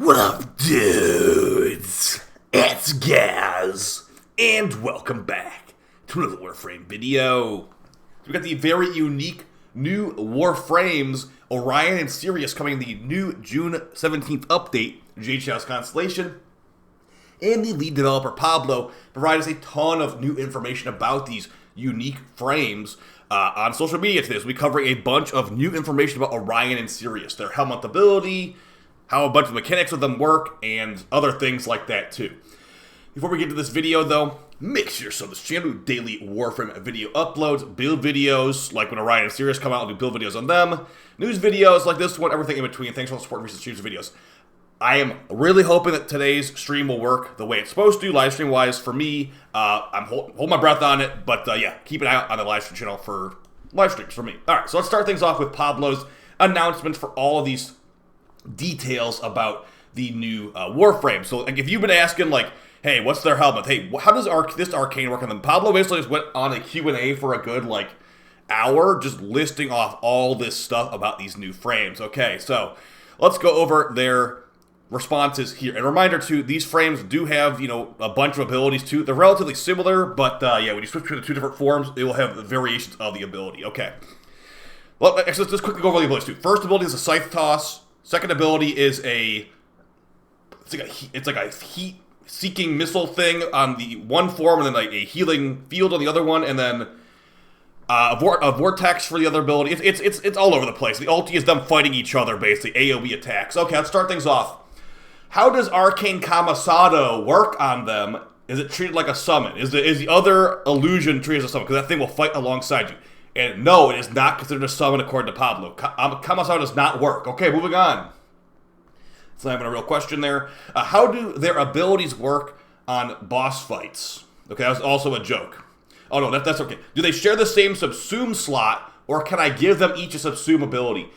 What up, dudes? It's Gaz, and welcome back to another Warframe video. We got the very unique new Warframes, Orion and Sirius, coming in the new June 17th update, Jade Shadow's Constellation. And the lead developer, Pablo, provided us a ton of new information about these unique frames on social media today. So we cover a bunch of new information about Orion and Sirius, their helmith ability, how a bunch of mechanics of them work, and other things like that too. Before we get to this video though, make sure you sub this channel to daily Warframe video uploads, build videos, like when Orion and Sirius come out, I'll do build videos on them, news videos like this one, everything in between. Thanks for all the support and recent streams and videos. I am really hoping that today's stream will work the way it's supposed to, live stream wise for me. I'm holding my breath on it, but yeah, keep an eye out on the live stream channel for live streams for me. Alright, so let's start things off with Pablo's announcements for all of these details about the new Warframe. So like, if you've been asking like, hey, what's their helmet? Hey, how does this arcane work on them? Pablo basically just went on a Q&A for a good like hour just listing off all this stuff about these new frames. Okay, so let's go over their responses here. And a reminder too, these frames do have, you know, a bunch of abilities too. They're relatively similar, but yeah, when you switch between the two different forms, it will have variations of the ability. Okay. Well, let's just quickly go over the abilities too. First ability is a scythe toss. Second ability is it's like a heat-seeking missile thing on the one form, and then like a healing field on the other one, and then a vortex for the other ability. It's all over the place. The ulti is them fighting each other, basically, AoE attacks. Okay, let's start things off. How does Arcane Camisado work on them? Is it treated like a summon? Is the other illusion treated as a summon? Because that thing will fight alongside you. And no, it is not considered a summon according to Pablo. Camisado does not work. Okay, moving on. It's not even a real question there. How do their abilities work on boss fights? Okay, that was also a joke. Oh no, that's okay. Do they share the same subsume slot, or can I give them each a subsume ability?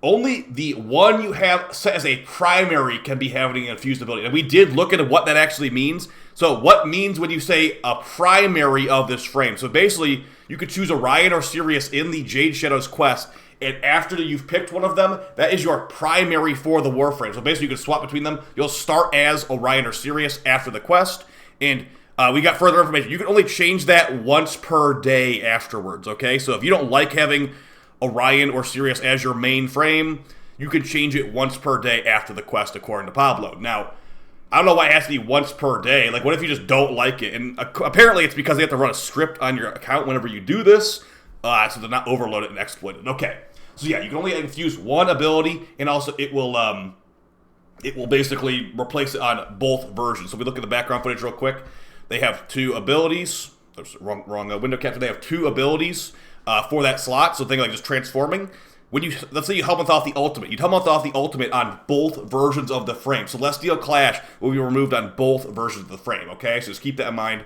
Only the one you have set as a primary can be having an infused ability. And we did look at what that actually means. So what means when you say a primary of this frame? So basically, you could choose Orion or Sirius in the Jade Shadow's quest, and after you've picked one of them, that is your primary for the Warframe. So basically, you can swap between them. You'll start as Orion or Sirius after the quest, and we got further information. You can only change that once per day afterwards, okay? So if you don't like having Orion or Sirius as your main frame, you can change it once per day after the quest, according to Pablo. Now, I don't know why it has to be once per day. Like, what if you just don't like it? And apparently it's because they have to run a script on your account whenever you do this, so they're not overloaded and exploited. Okay, so yeah, you can only infuse one ability, and also it will basically replace it on both versions. So if we look at the background footage real quick, they have two abilities. There's wrong window capture. They have two abilities for that slot, so think like just transforming. When you, let's say you helmith off the ultimate, you'd helmith off the ultimate on both versions of the frame. Celestial Clash will be removed on both versions of the frame, okay? So just keep that in mind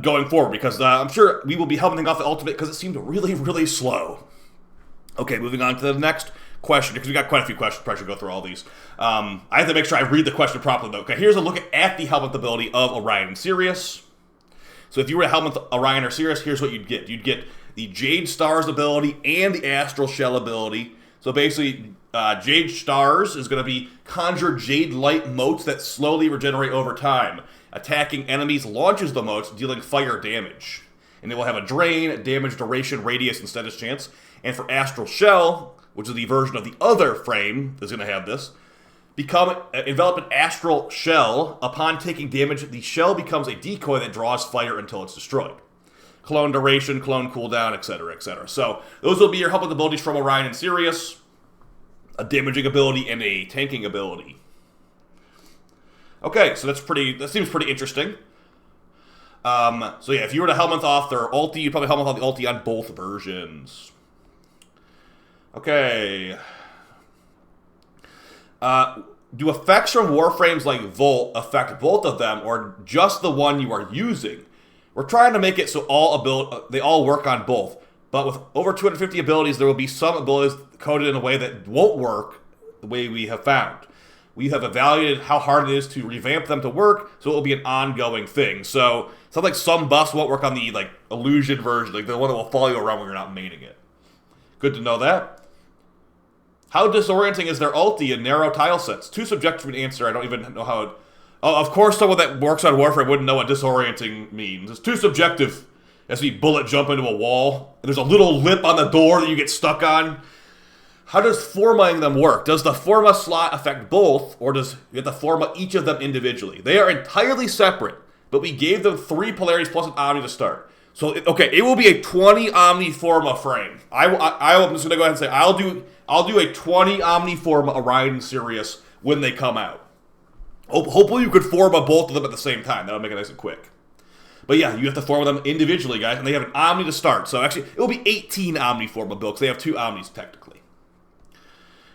going forward, because I'm sure we will be helmithing off the ultimate because it seemed really, really slow. Okay, moving on to the next question, because we got quite a few questions, probably should go through all these. I have to make sure I read the question properly though. Okay, here's a look at the helmith ability of Orion and Sirius. So if you were to helmith Orion or Sirius, here's what you'd get. You'd get the Jade Stars ability and the Astral Shell ability. So basically, Jade Stars is going to be conjure Jade Light motes that slowly regenerate over time. Attacking enemies launches the motes, dealing fire damage. And it will have a drain, damage, duration, radius, and status chance. And for Astral Shell, which is the version of the other frame that's going to have this, envelop an Astral Shell. Upon taking damage, the shell becomes a decoy that draws fire until it's destroyed. Clone duration, clone cooldown, etc., etc. So those will be your helping abilities from Orion and Sirius. A damaging ability and a tanking ability. Okay, so that seems pretty interesting. So yeah, if you were to helmith off their ulti, you'd probably helmith off the ulti on both versions. Okay. Do effects from Warframes like Volt affect both of them, or just the one you are using? We're trying to make it so they all work on both. But with over 250 abilities, there will be some abilities coded in a way that won't work the way we have found. We have evaluated how hard it is to revamp them to work, so it will be an ongoing thing. So it's not like some buffs won't work on the like illusion version, like the one that will follow you around when you're not maining it. Good to know that. How disorienting is their ulti in narrow tile sets? Too subjective an answer. I don't even know how it... Oh, of course someone that works on Warframe wouldn't know what disorienting means. It's too subjective. As we bullet jump into a wall, and there's a little lip on the door that you get stuck on. How does formaing them work? Does the forma slot affect both, or does you have to forma each of them individually? They are entirely separate, but we gave them 3 polarities plus an Omni to start. So, okay, it will be a 20 Omni forma frame. I'm just going to go ahead and say I'll do a 20 Omni forma Orion Sirius when they come out. Hopefully you could forma both of them at the same time. That'll make it nice and quick. But yeah, you have to forma them individually, guys, and they have an Omni to start. So actually, it will be 18 Omni forma builds. They have 2 Omnis, technically.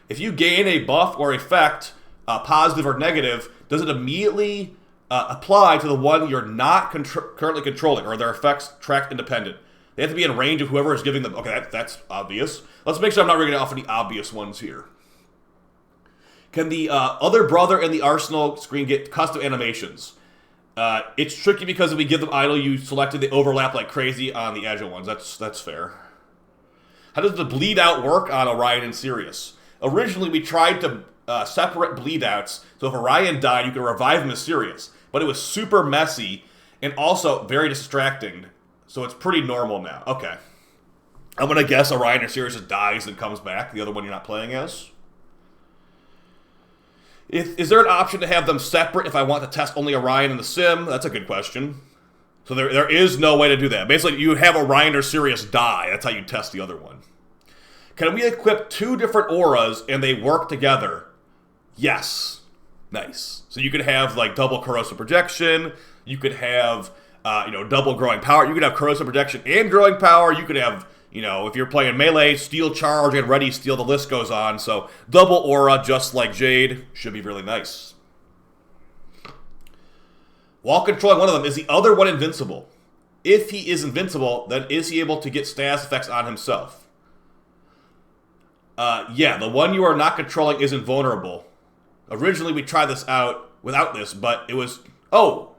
If you gain a buff or effect, positive or negative, does it immediately apply to the one you're not currently controlling, or are their effects tracked independent? They have to be in range of whoever is giving them... Okay, that's obvious. Let's make sure I'm not reading off any obvious ones here. Can the other brother in the arsenal screen get custom animations? It's tricky because if we give them idle, you selected, they overlap like crazy on the agile ones. That's fair. How does the bleed out work on Orion and Sirius? Originally, we tried to separate bleed outs, so if Orion died, you could revive him as Sirius. But it was super messy and also very distracting, so it's pretty normal now. Okay. I'm going to guess Orion or Sirius dies and comes back, the other one you're not playing as. Is there an option to have them separate if I want to test only Orion in the sim? That's a good question. So there is no way to do that. Basically, you have Orion or Sirius die. That's how you test the other one. Can we equip 2 different auras and they work together? Yes. Nice. So you could have like double corrosive projection. You could have double growing power. You could have corrosive projection and growing power. You could have, if you're playing melee, steel charge and ready steel. The list goes on. So double aura, just like Jade, should be really nice. While controlling one of them, is the other one invincible? If he is invincible, then is he able to get status effects on himself? Yeah, the one you are not controlling is invulnerable. Originally, we tried this out without this, but it was... Oh!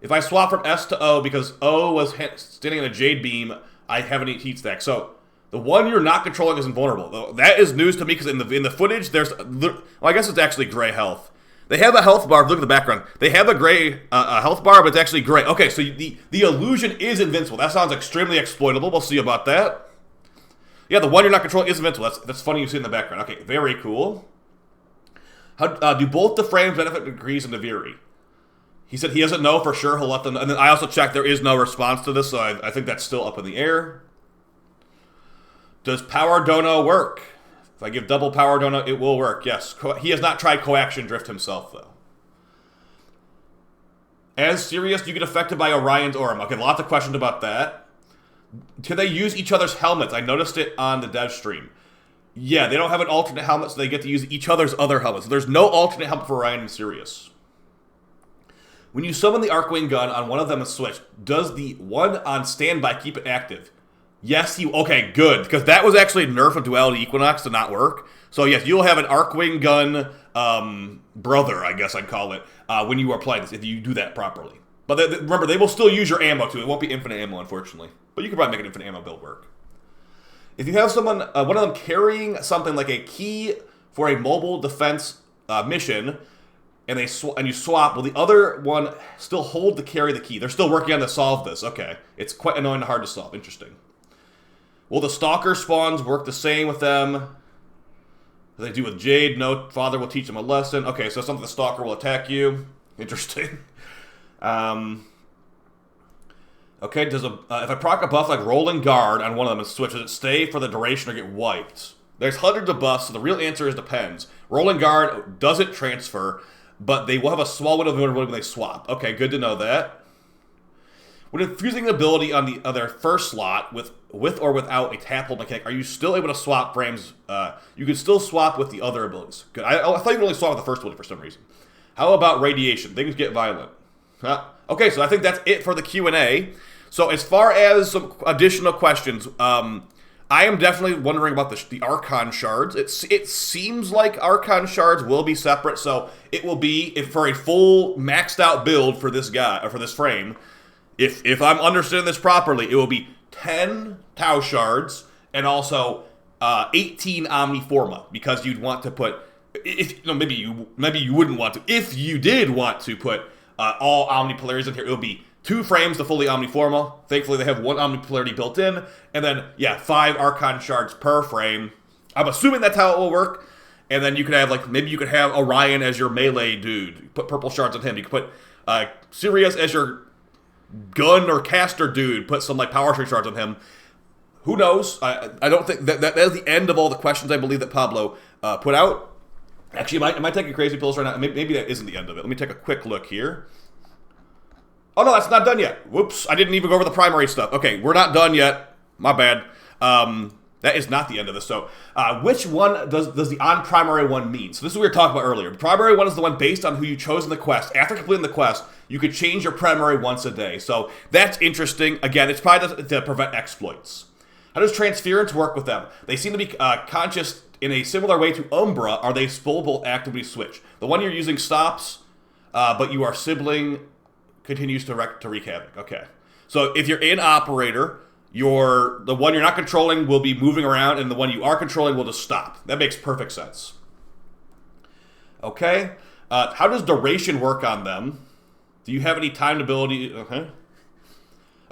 If I swap from S to O because O was standing in a Jade beam, I have any heat stack. So, the one you're not controlling is invulnerable. That is news to me because in the footage, there's... Well, I guess it's actually gray health. They have a health bar. Look at the background. They have a gray health bar, but it's actually gray. Okay, so the illusion is invincible. That sounds extremely exploitable. We'll see about that. Yeah, the one you're not controlling is invincible. That's funny you see in the background. Okay, very cool. How do both the frames benefit degrees and Naviri? He said he doesn't know for sure. He'll let them know. And then I also checked there is no response to this, so I think that's still up in the air. Does Power Dono work? If I give double Power Dono, it will work. Yes. He has not tried Coaction Drift himself, though. As Sirius, you get affected by Orion's Aura. Okay, lots of questions about that. Can they use each other's helmets? I noticed it on the dev stream. Yeah, they don't have an alternate helmet, so they get to use each other's other helmets. So there's no alternate helmet for Orion and Sirius. When you summon the Arcwing gun on one of them and switch, does the one on standby keep it active? Yes, okay, good, because that was actually a nerf of Duality Equinox to not work. So yes, you'll have an Arcwing gun brother, I guess I'd call it, when you are playing this, if you do that properly. But remember, they will still use your ammo too. It won't be infinite ammo, unfortunately. But you can probably make an infinite ammo build work. If you have someone, one of them carrying something like a key for a mobile defense mission, and you swap, will the other one still hold to carry the key? They're still working on to solve this. Okay. It's quite annoying and hard to solve. Interesting. Will the Stalker spawns work the same with them as they do with Jade? No, Father will teach them a lesson. Okay, so something the Stalker will attack you. Interesting. Okay, does if I proc a buff like Rolling Guard on one of them and switch, does it stay for the duration or get wiped? There's hundreds of buffs, so the real answer is depends. Rolling Guard doesn't transfer, but they will have a small window of vulnerability when they swap. Okay, good to know that. When infusing an ability on the other first slot with or without a tap hold mechanic, are you still able to swap frames? You can still swap with the other abilities. Good. I thought you could only swap with the first ability for some reason. How about radiation? Things get violent. Okay, so I think that's it for the Q&A. So as far as some additional questions, I am definitely wondering about the Archon shards. It seems like Archon shards will be separate, so it will be for a full maxed out build for this guy or for this frame. If I'm understanding this properly, it will be 10 Tau shards and also 18 Omni forma, because you'd want to put, if maybe you wouldn't want to. If you did want to put all Omni polarities in here, it would be 2 frames to fully Omni forma. Thankfully, they have 1 Omni polarity built in, and then 5 Archon shards per frame. I'm assuming that's how it will work. And then you could have maybe you could have Orion as your melee dude. Put purple shards on him. You could put Sirius as your gun or caster dude. Put some power tree shards on him. Who knows? I don't think that is the end of all the questions I believe that Pablo put out. Actually, am I taking crazy pills right now? Maybe that isn't the end of it. Let me take a quick look here. Oh no, that's not done yet. Whoops, I didn't even go over the primary stuff. Okay, we're not done yet. My bad. That is not the end of this. So, which one does the on-primary one mean? So this is what we were talking about earlier. The primary one is the one based on who you chose in the quest. After completing the quest, you could change your primary once a day. So that's interesting. Again, it's probably to prevent exploits. How does transference work with them? They seem to be conscious in a similar way to Umbra. Are they spoolable actively switch? The one you're using stops, but your sibling continues to wreak havoc. Okay. So if you're in Operator, the one you're not controlling will be moving around, and the one you are controlling will just stop. That makes perfect sense. Okay. How does duration work on them? Do you have any timed ability?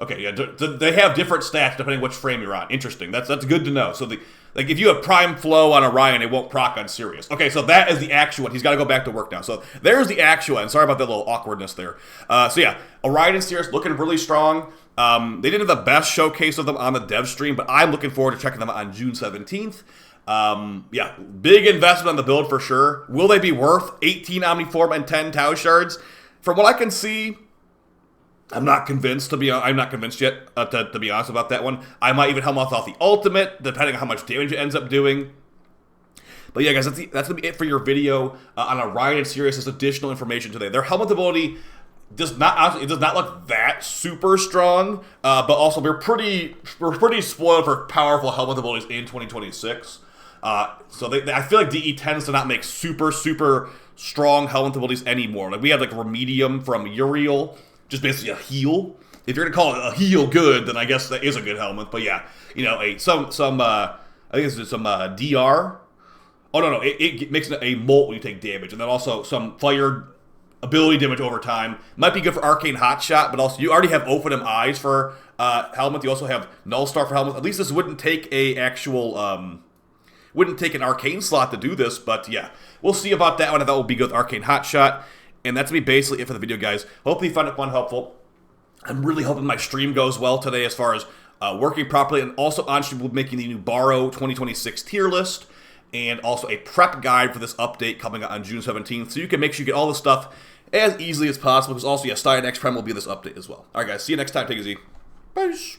Okay, yeah, they have different stats depending which frame you're on. Interesting. That's good to know. So if you have prime flow on Orion, it won't proc on Sirius. Okay, so that is the actual one. He's got to go back to work now. So there's the actual one. Sorry about that little awkwardness there. So yeah, Orion and Sirius looking really strong. They didn't have the best showcase of them on the dev stream, but I'm looking forward to checking them out on June 17th. Yeah, big investment on the build for sure. Will they be worth 18 Omniform and 10 Tau shards? From what I can see, I'm not convinced I'm not convinced yet, to be honest about that one. I might even Helminth off the ultimate, depending on how much damage it ends up doing. But yeah, guys, that's going to be it for your video on Orion and Sirius. There's additional information today. Their Helminth ability does not look that super strong, but also we're pretty spoiled for powerful Helminth abilities in 2026. So I feel like DE tends to not make super strong Helminth abilities anymore. Like we had Remedium from Uriel, just basically a heal. If you're gonna call it a heal good, then I guess that is a good Helminth. But yeah, I think it's some DR. Oh no, it makes a molt when you take damage, and then also some fire ability damage over time. Might be good for Arcane Hotshot, but also you already have Ophanim Eyes for Helminth. You also have Null Star for Helminth. At least this wouldn't take an Arcane slot to do this, but yeah, we'll see about that one. If that will be good with Arcane Hotshot. And that's going to be basically it for the video, guys. Hopefully you found it fun, helpful. I'm really hoping my stream goes well today as far as working properly. And also on stream, we'll be making the new Borrow 2026 tier list. And also a prep guide for this update coming out on June 17th. So you can make sure you get all the stuff as easily as possible. Because also, yeah, Stein X Prime will be in this update as well. Alright, guys. See you next time. Take it easy. Peace.